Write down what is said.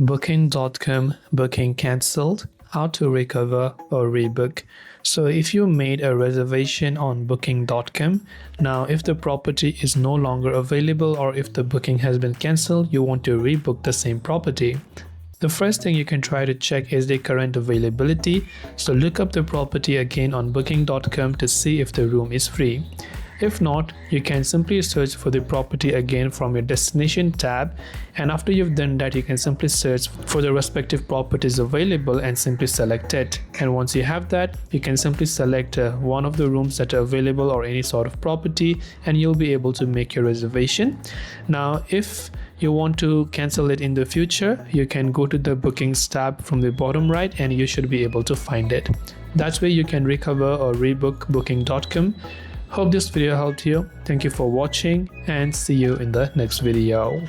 Booking.com booking cancelled, how to recover or rebook. So if you made a reservation on booking.com, now if the property is no longer available or if the booking has been cancelled, you want to rebook the same property. The first thing you can try to check is the current availability. So look up the property again on booking.com to see if the room is free. If not, you can simply search for the property again from your destination tab, and after you've done that, you can simply search for the respective properties available and simply select it. And once you have that, you can simply select one of the rooms that are available or any sort of property, and you'll be able to make your reservation. Now if you want to cancel it in the future, you can go to the bookings tab from the bottom right and you should be able to find it. That's where you can recover or rebook booking.com. Hope this video helped you. Thank you for watching and see you in the next video.